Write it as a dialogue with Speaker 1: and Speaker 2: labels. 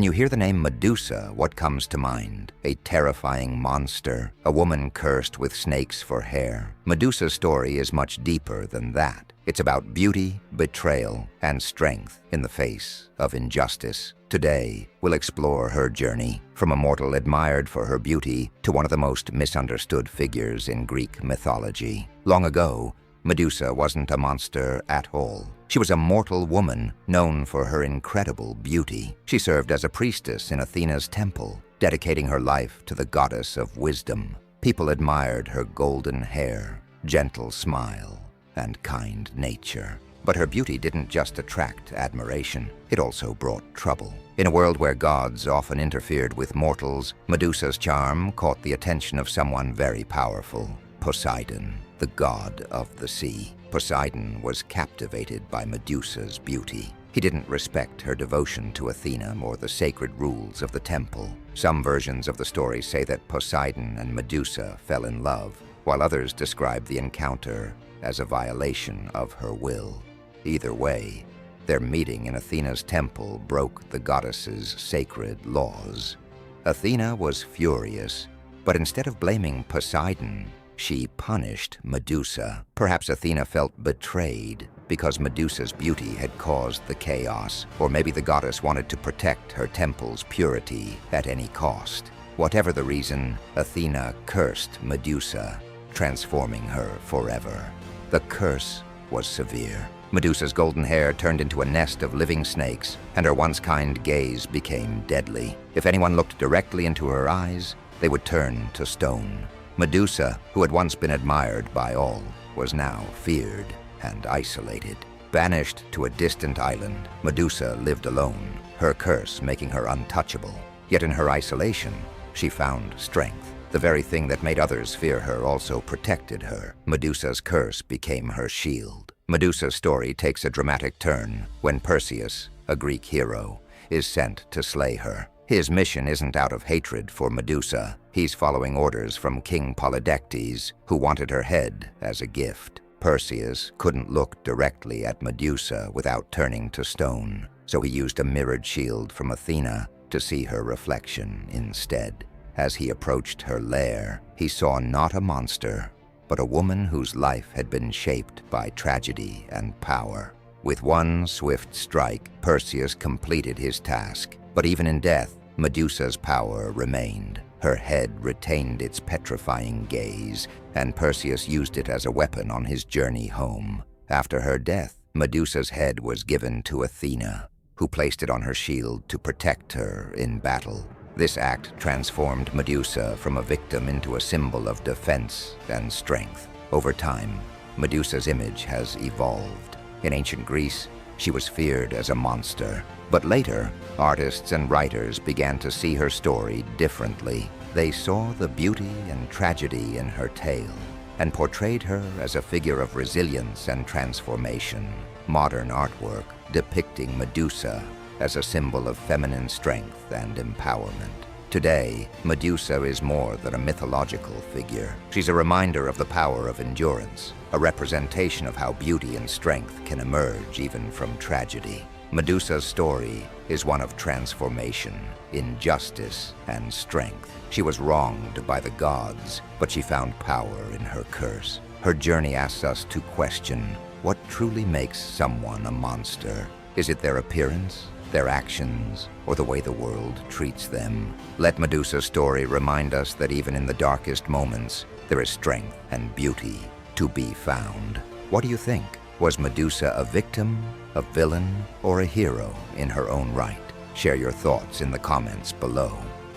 Speaker 1: you hear the name Medusa, what comes to mind? A terrifying monster, a woman cursed with snakes for hair. Medusa's story is much deeper than that. It's about beauty, betrayal, and strength in the face of injustice. Today, we'll explore her journey, from a mortal admired for her beauty to one of the most misunderstood figures in Greek mythology. Long ago, Medusa wasn't a monster at all. She was a mortal woman known for her incredible beauty. She served as a priestess in Athena's temple, dedicating her life to the goddess of wisdom. People admired her golden hair, gentle smile, and kind nature. But her beauty didn't just attract admiration, it also brought trouble. In a world where gods often interfered with mortals, Medusa's charm caught the attention of someone very powerful, Poseidon, the god of the sea. Poseidon was captivated by Medusa's beauty. He didn't respect her devotion to Athena or the sacred rules of the temple. Some versions of the story say that Poseidon and Medusa fell in love, while others describe the encounter as a violation of her will. Either way, their meeting in Athena's temple broke the goddess's sacred laws. Athena was furious, but instead of blaming Poseidon, she punished Medusa. Perhaps Athena felt betrayed because Medusa's beauty had caused the chaos, or maybe the goddess wanted to protect her temple's purity at any cost. Whatever the reason, Athena cursed Medusa, transforming her forever. The curse was severe. Medusa's golden hair turned into a nest of living snakes, and her once kind gaze became deadly. If anyone looked directly into her eyes, they would turn to stone. Medusa, who had once been admired by all, was now feared and isolated. Banished to a distant island, Medusa lived alone, her curse making her untouchable. Yet in her isolation, she found strength. The very thing that made others fear her also protected her. Medusa's curse became her shield. Medusa's story takes a dramatic turn when Perseus, a Greek hero, is sent to slay her. His mission isn't out of hatred for Medusa. He's following orders from King Polydectes, who wanted her head as a gift. Perseus couldn't look directly at Medusa without turning to stone, so he used a mirrored shield from Athena to see her reflection instead. As he approached her lair, he saw not a monster, but a woman whose life had been shaped by tragedy and power. With one swift strike, Perseus completed his task. But even in death, Medusa's power remained. Her head retained its petrifying gaze, and Perseus used it as a weapon on his journey home. After her death, Medusa's head was given to Athena, who placed it on her shield to protect her in battle. This act transformed Medusa from a victim into a symbol of defense and strength. Over time, Medusa's image has evolved. In ancient Greece, she was feared as a monster. But later, artists and writers began to see her story differently. They saw the beauty and tragedy in her tale and portrayed her as a figure of resilience and transformation. Modern artwork depicting Medusa as a symbol of feminine strength and empowerment. Today, Medusa is more than a mythological figure. She's a reminder of the power of endurance, a representation of how beauty and strength can emerge even from tragedy. Medusa's story is one of transformation, injustice, and strength. She was wronged by the gods, but she found power in her curse. Her journey asks us to question what truly makes someone a monster. Is it their appearance, their actions, or the way the world treats them? Let Medusa's story remind us that even in the darkest moments, there is strength and beauty to be found. What do you think? Was Medusa a victim, a villain, or a hero in her own right? Share your thoughts in the comments below.